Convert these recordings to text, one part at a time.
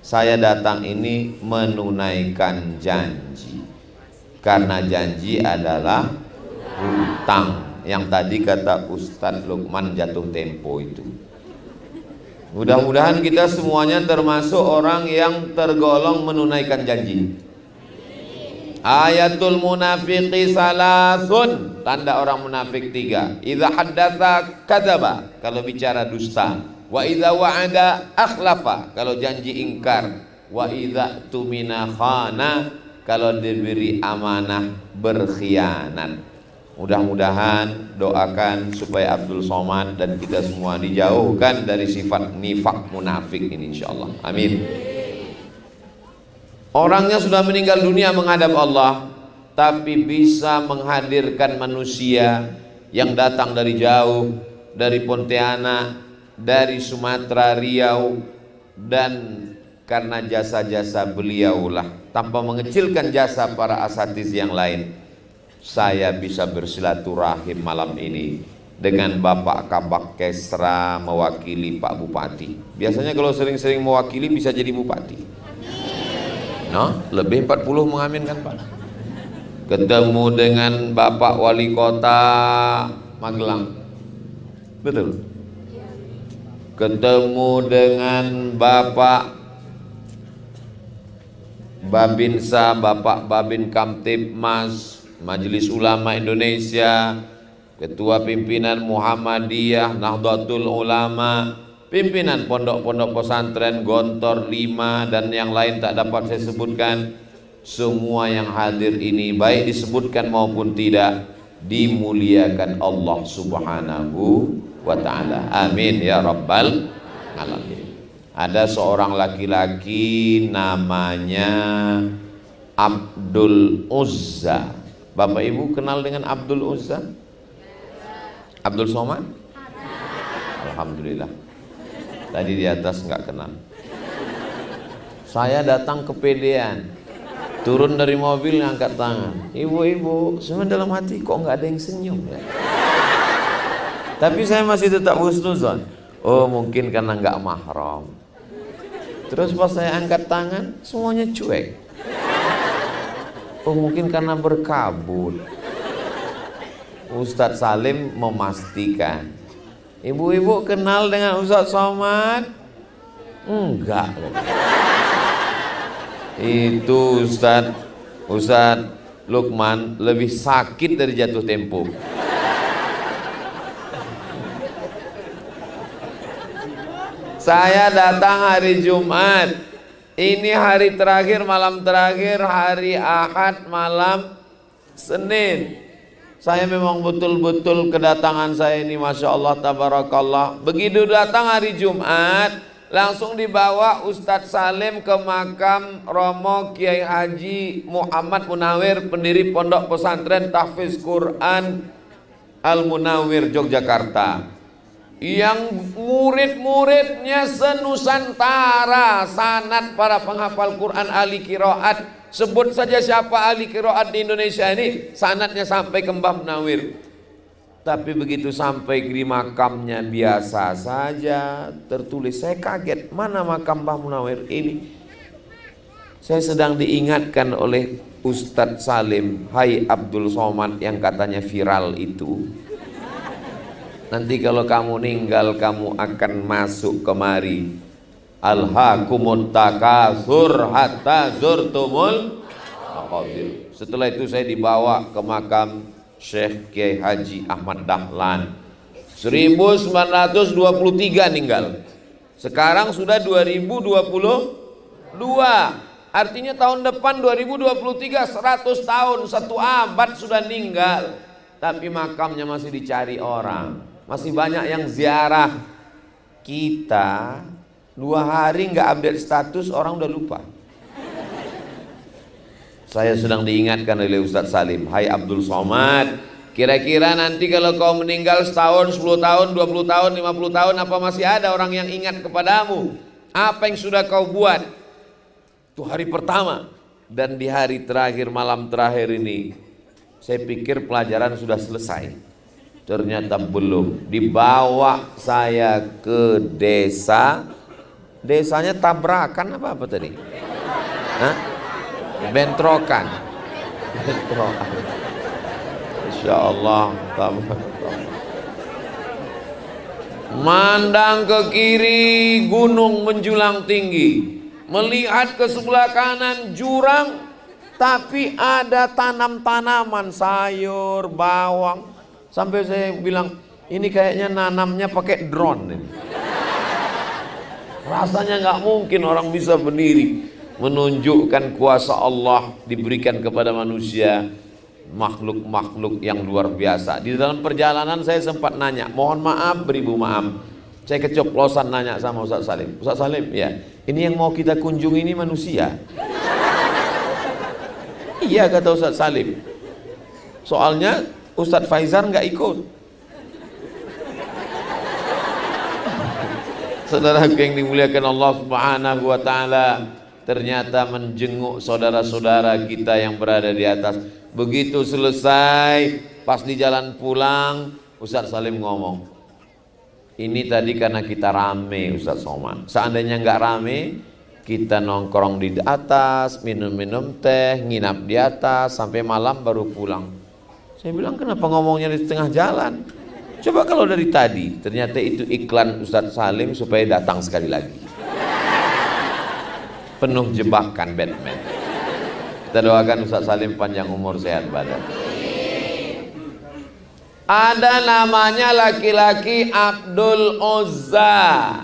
Saya datang ini menunaikan janji, karena janji adalah hutang. Yang tadi kata Ustadz Lukman jatuh tempo itu. Mudah-mudahan kita semuanya termasuk orang yang tergolong menunaikan janji. Ayatul munafiqi salasun, tanda orang munafik 3. Idza haddatsa kadzaba, kalau bicara dusta. Wa idza wa'ada akhlafa, kalau janji ingkar. Wa idza tumina khana, kalau diberi amanah berkhianat. Mudah-mudahan doakan supaya Abdul Somad dan kita semua dijauhkan dari sifat nifak munafik ini insyaallah. Amin. Orangnya sudah meninggal dunia menghadap Allah, tapi bisa menghadirkan manusia yang datang dari jauh, dari Pontianak, dari Sumatera, Riau, dan karena jasa-jasa beliaulah, tanpa mengecilkan jasa para asatiz yang lain, saya bisa bersilaturahim malam ini dengan Bapak Kabak Kesra mewakili Pak Bupati. Biasanya kalau sering-sering mewakili bisa jadi bupati. No, lebih 40 mengaminkan Pak. Ketemu dengan Bapak Wali Kota Magelang. Betul. Ketemu dengan Bapak Babinsa, Bapak Babin Kamtibmas Majelis Ulama Indonesia, Ketua Pimpinan Muhammadiyah, Nahdlatul Ulama, pimpinan pondok-pondok pesantren Gontor 5 dan yang lain tak dapat saya sebutkan. Semua yang hadir ini baik disebutkan maupun tidak dimuliakan Allah Subhanahu wa ta'ala. Amin ya rabbal alamin. Ada seorang laki-laki namanya Abdul Uzza. Bapak Ibu kenal dengan Abdul Uzza? Abdul Somad? Alhamdulillah. Tadi di atas nggak kenal. Saya datang kepedean, turun dari mobil ngangkat tangan. Ibu-ibu, sebenarnya dalam hati kok nggak ada yang senyum ya? Tapi saya masih tetap husnuzon. Oh mungkin karena nggak mahram. Terus pas saya angkat tangan, semuanya cuek. Oh mungkin karena berkabut. Ustadz Salim memastikan, ibu-ibu kenal dengan Ustadz Somad? Enggak. Itu Ustadz Lukman lebih sakit dari jatuh tempo. Saya datang hari Jumat. Ini hari terakhir, malam terakhir, hari Ahad, malam Senin. Saya memang betul-betul kedatangan saya ini Masya Allah Tabarakallah. Begitu datang hari Jumat, langsung dibawa Ustadz Salim ke makam Romo Kiai Haji Muhammad Munawir, pendiri Pondok Pesantren Tahfiz Quran Al-Munawir Yogyakarta, yang murid-muridnya senusantara, sanad para penghafal Quran ahli qiraat. Sebut saja siapa ahli qiraat di Indonesia ini, sanadnya sampai ke Mbah Munawir. Tapi begitu sampai di makamnya biasa saja tertulis. Saya kaget, mana makam Mbah Munawir ini? Saya sedang diingatkan oleh Ustadz Salim, hai Abdul Somad yang katanya viral itu, nanti kalau kamu meninggal kamu akan masuk kemari. Alhaakumut takatsur hatta zurtumul maqabir. Setelah itu saya dibawa ke makam Syekh Kiai Haji Ahmad Dahlan. 1923 meninggal. Sekarang sudah 2022. Artinya tahun depan 2023 100 tahun, 1 abad sudah meninggal. Tapi makamnya masih dicari orang. Masih banyak yang ziarah. Kita 2 hari nggak update status, orang udah lupa. Saya sedang diingatkan oleh Ustadz Salim, hai Abdul Somad, kira-kira nanti kalau kau meninggal setahun, 10 tahun, 20 tahun, 50 tahun, apa masih ada orang yang ingat kepadamu? Apa yang sudah kau buat? Itu hari pertama. Dan di hari terakhir, malam terakhir ini, saya pikir pelajaran sudah selesai. Ternyata belum. Dibawa saya ke desa Desanya tabrakan apa tadi? Hah? Bentrokan. Bentrokan. Insya Allah. Mandang ke kiri, gunung menjulang tinggi. Melihat ke sebelah kanan, jurang. Tapi ada tanam-tanaman, sayur, bawang. Sampai saya bilang, ini kayaknya nanamnya pakai drone ini. Rasanya nggak mungkin orang bisa berdiri menunjukkan kuasa Allah diberikan kepada manusia, makhluk-makhluk yang luar biasa. Di dalam perjalanan saya sempat nanya, mohon maaf beribu maaf, saya keceplosan nanya sama Ustaz Salim. Ustaz Salim, ya, ini yang mau kita kunjungi ini manusia? Iya, kata Ustaz Salim. Soalnya Ustaz Faizar nggak ikut. Saudara yang dimuliakan Allah Subhanahu wa taala, ternyata menjenguk saudara-saudara kita yang berada di atas. Begitu selesai, pas di jalan pulang, Ustaz Salim ngomong, ini tadi karena kita rame Ustaz Somad. Seandainya nggak rame, kita nongkrong di atas, minum-minum teh, nginap di atas sampai malam baru pulang. Saya bilang, kenapa ngomongnya di tengah jalan? Coba kalau dari tadi, ternyata itu iklan Ustadz Salim supaya datang sekali lagi. Penuh jebakan Batman. Kita doakan Ustadz Salim panjang umur, sehat badan. Ada namanya laki-laki Abdul Uzza.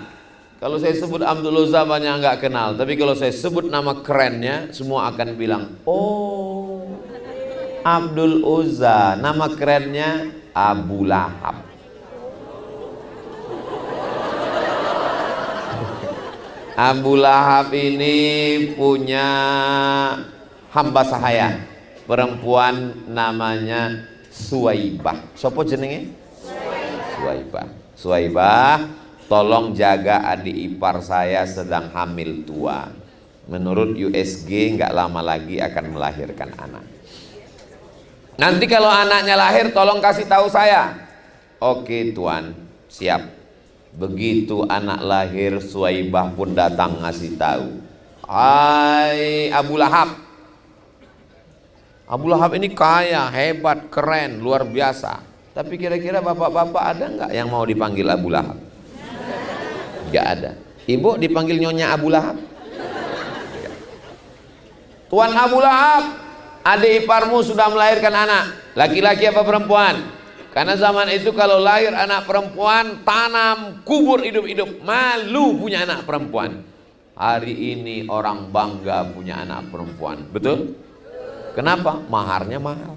Kalau saya sebut Abdul Uzza banyak nggak kenal, tapi kalau saya sebut nama kerennya, semua akan bilang, oh, Abdul Uzza. Nama kerennya Abu Lahab. Abu Lahab ini punya hamba sahaya, perempuan namanya Suwaibah. Sopo jenenge? Suwaibah. Suwaibah, tolong jaga adik ipar saya sedang hamil tua. Menurut USG nggak lama lagi akan melahirkan anak. Nanti kalau anaknya lahir tolong kasih tahu saya. Oke tuan, siap. Begitu anak lahir, Suwaibah pun datang ngasih tahu. Hai Abu Lahab. Abu Lahab ini kaya, hebat, keren, luar biasa. Tapi kira-kira bapak-bapak ada nggak yang mau dipanggil Abu Lahab? Nggak ada. Ibu dipanggil Nyonya Abu Lahab? Tuan Abu Lahab, adik iparmu sudah melahirkan anak. Laki-laki apa perempuan? Karena zaman itu kalau lahir anak perempuan, tanam, kubur hidup-hidup. Malu punya anak perempuan. Hari ini orang bangga punya anak perempuan. Betul? Kenapa? Maharnya mahal.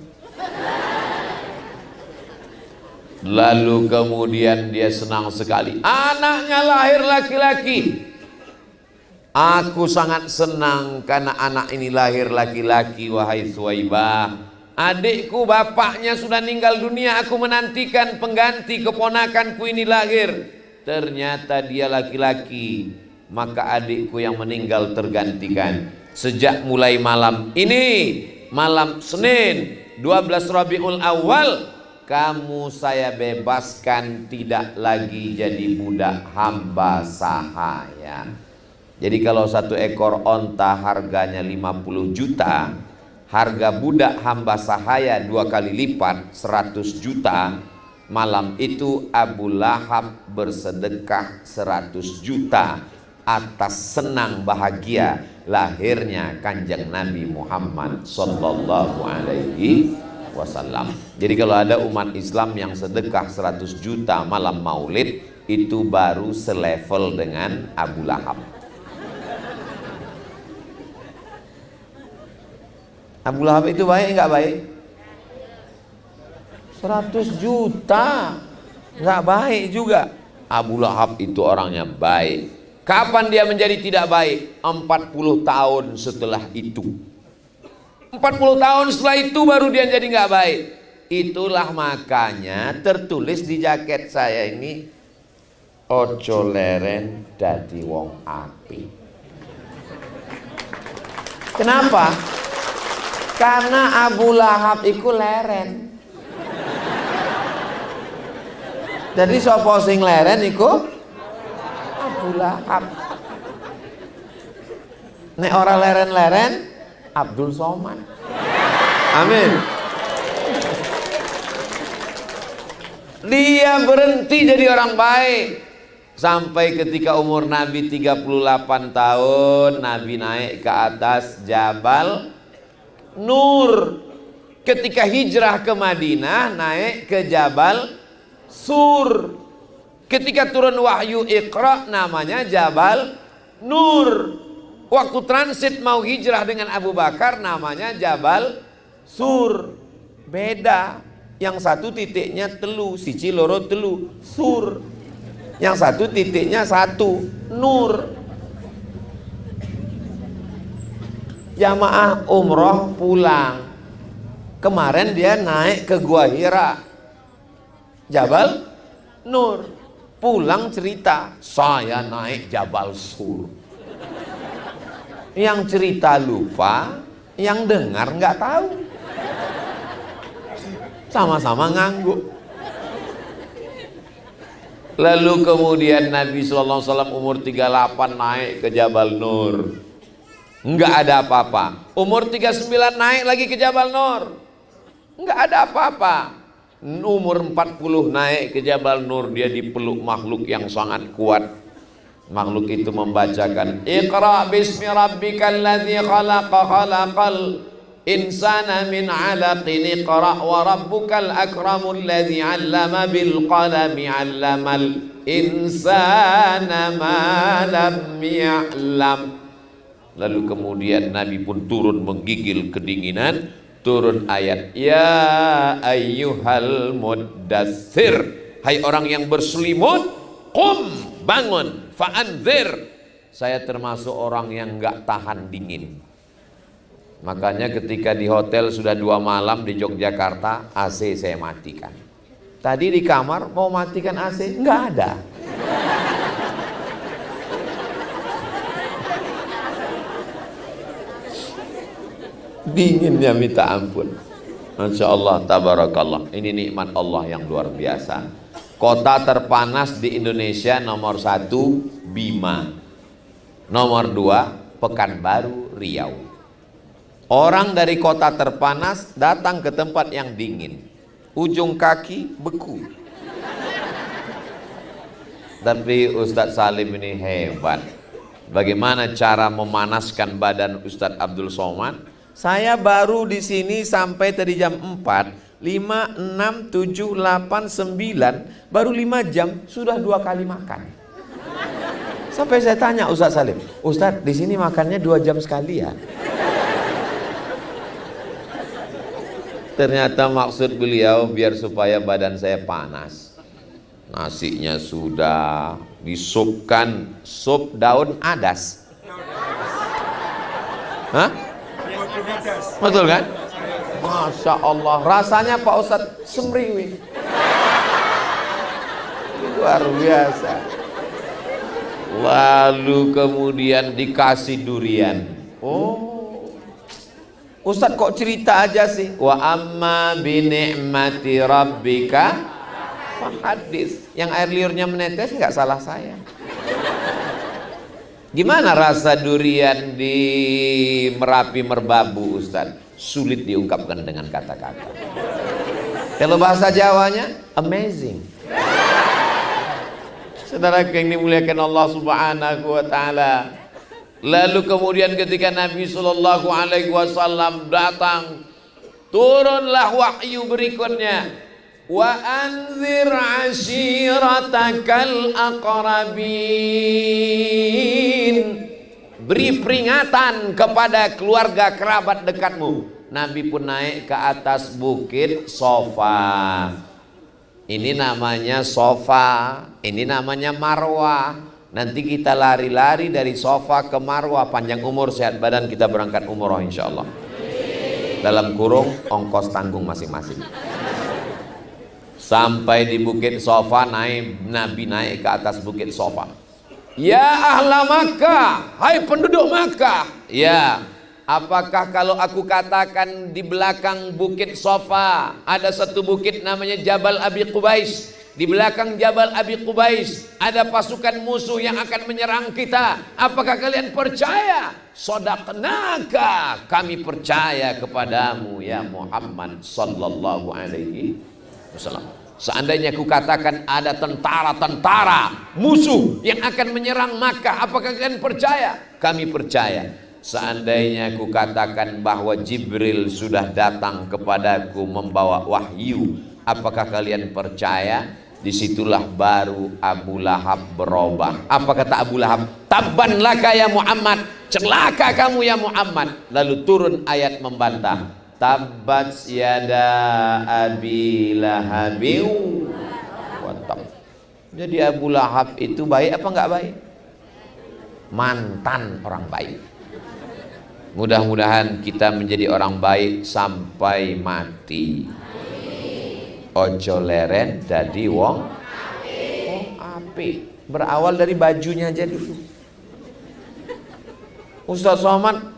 Lalu kemudian dia senang sekali. Anaknya lahir laki-laki. Aku sangat senang karena anak ini lahir laki-laki, wahai Suwaibah. Adikku bapaknya sudah meninggal dunia, aku menantikan pengganti keponakanku ini lahir. Ternyata dia laki-laki, maka adikku yang meninggal tergantikan. Sejak mulai malam ini, malam Senin 12 Rabiul Awal, kamu saya bebaskan, tidak lagi jadi budak hamba sahaya. Jadi kalau satu ekor onta harganya 50 juta, harga budak hamba sahaya 2 kali lipat 100 juta. Malam itu Abu Lahab bersedekah 100 juta atas senang bahagia lahirnya Kanjeng Nabi Muhammad sallallahu alaihi wasallam. Jadi kalau ada umat Islam yang sedekah 100 juta malam Maulid, itu baru selevel dengan Abu Lahab. Abu Lahab itu baik nggak baik? 100 juta nggak baik juga. Abu Lahab itu orangnya baik. Kapan dia menjadi tidak baik? 40 tahun setelah itu. 40 tahun setelah itu baru dia jadi nggak baik. Itulah makanya tertulis di jaket saya ini, ojo leren dadi wong api. Kenapa? Karena Abu Lahab iku leren. Jadi sapa sing leren iku Abu Lahab. Nek ora leren-leren Abdul Somad. Amin. Dia berhenti jadi orang baik sampai ketika umur Nabi 38 tahun, Nabi naik ke atas Jabal Nur. Ketika hijrah ke Madinah, naik ke Jabal Sur. Ketika turun wahyu Iqra, namanya Jabal Nur. Waktu transit mau hijrah dengan Abu Bakar, namanya Jabal Sur. Beda. Yang satu titiknya telu, siji loro telu, sur. Yang satu titiknya satu, nur. Jamaah umroh pulang. Kemarin dia naik ke Gua Hira, Jabal Nur. Pulang cerita, saya naik Jabal Sur. Yang cerita lupa, yang dengar nggak tahu. Sama-sama ngangguk. Lalu kemudian Nabi SAW umur 38 naik ke Jabal Nur. Nggak ada apa-apa. Umur 39 naik lagi ke Jabal Nur. Nggak ada apa-apa. Umur 40 naik ke Jabal Nur, dia dipeluk makhluk yang sangat kuat. Makhluk itu membacakan, Iqra bismi rabbikal ladzi khalaqa khalaqal insana min 'alaqin iqra wa rabbukal akramul ladzi 'allama bil qalami 'allamal insana ma lam ya'lam. Lalu kemudian Nabi pun turun menggigil kedinginan, turun ayat, ya ayyuhal muddatsir, hai orang yang berselimut, qum, bangun, fa'anzir, saya termasuk orang yang enggak tahan dingin. Makanya ketika di hotel sudah 2 malam di Yogyakarta, AC saya matikan. Tadi di kamar mau matikan AC, enggak ada. Dinginnya minta ampun. Masya Allah, tabarakallah. Ini nikmat Allah yang luar biasa. Kota terpanas di Indonesia nomor 1 Bima, nomor 2 Pekanbaru, Riau. Orang dari kota terpanas datang ke tempat yang dingin, ujung kaki beku. Tapi Ustadz Salim ini hebat. Bagaimana cara memanaskan badan Ustadz Abdul Somad? Saya baru di sini sampai tadi jam 4, 5, 6, 7, 8, 9, baru 5 jam sudah 2 kali makan. Sampai saya tanya Ustadz Salim, Ustadz di sini makannya 2 jam sekali ya? Ternyata maksud beliau biar supaya badan saya panas. Nasinya sudah disupkan sup daun adas. Hah? Betul kan? Masya Allah, rasanya Pak Ustadz semriwing. Luar biasa. Lalu kemudian dikasih durian. Oh, Ustadz kok cerita aja sih? Wa amma bi ni'mati rabbika fahadits. Yang air liurnya menetes nggak salah saya. Gimana rasa durian di Merapi Merbabu Ustadz? Sulit diungkapkan dengan kata-kata. Kalau bahasa Jawanya, amazing. Saudara yang dimuliakan Allah Subhanahu wa taala. Lalu kemudian ketika Nabi sallallahu alaihi wasallam datang, turunlah wahyu berikutnya. Wa anzir ashiratakal aqrabin. Beri peringatan kepada keluarga kerabat dekatmu. Nabi pun naik ke atas bukit Sofa. Ini namanya Sofa, ini namanya Marwah. Nanti kita lari-lari dari Sofa ke Marwah, panjang umur sehat badan, kita berangkat umroh insyaallah. Dalam kurung ongkos tanggung masing-masing. Sampai di bukit Sofa, Nabi naik ke atas bukit Sofa. Ya ahla Makkah, hai penduduk Makkah. Ya, apakah kalau aku katakan di belakang bukit Sofa ada satu bukit namanya Jabal Abi Qubais, Di belakang Jabal Abi Qubais ada pasukan musuh yang akan menyerang kita. Apakah kalian percaya? Sadaqnaka, kami percaya kepadamu ya Muhammad sallallahu alaihi wasallam. Seandainya ku katakan ada tentara-tentara musuh yang akan menyerang Makkah, apakah kalian percaya? Kami percaya. Seandainya ku katakan bahwa Jibril sudah datang kepadaku membawa wahyu, apakah kalian percaya? Disitulah baru Abu Lahab berubah. Apa kata Abu Lahab? Tabban laka ya Muhammad, celaka kamu ya Muhammad. Lalu turun ayat membantah. Tabbat yada Abi Lahabiu wa tab. Jadi Abu Lahab itu baik apa enggak baik? Mantan orang baik. Mudah-mudahan kita menjadi orang baik sampai mati. Ojo leren dadi wong apik. Berawal dari bajunya aja dulu. Ustaz Somad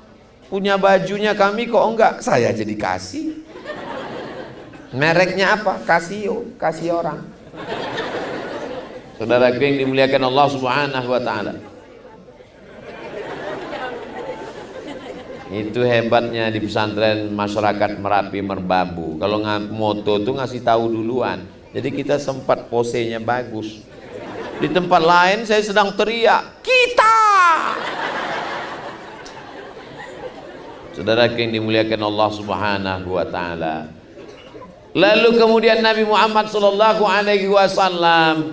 punya bajunya, kami kok enggak? Saya jadi kasih. Mereknya apa? Casio, kasih orang. Saudaraku yang dimuliakan Allah Subhanahu wa taala. Itu hebatnya di pesantren masyarakat Merapi Merbabu. Kalau moto tuh ngasih tahu duluan. Jadi kita sempat posenya bagus. Di tempat lain saya sedang teriak, kita. Saudara yang dimuliakan Allah Subhanahu wa taala. Lalu kemudian Nabi Muhammad sallallahu alaihi wasallam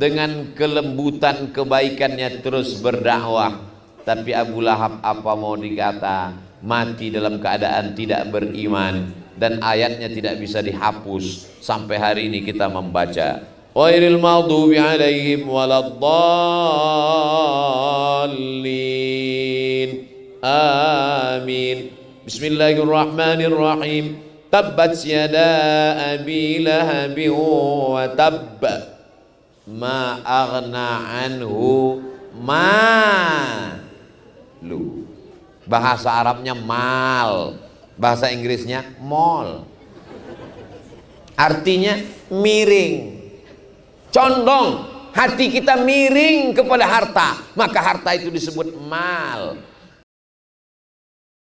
dengan kelembutan kebaikannya terus berdakwah. Tapi Abu Lahab apa mau dikata, mati dalam keadaan tidak beriman, dan ayatnya tidak bisa dihapus. Sampai hari ini kita membaca ghairil maghdubi alaihim waladdallin. Amin. Bismillahirrahmanirrahim. Tabbat yada Abi Lahab wa tabb. Ma aghna anhu lu. Bahasa Arabnya mal, bahasa Inggrisnya mall. Artinya miring, condong. Hati kita miring kepada harta, maka harta itu disebut mal.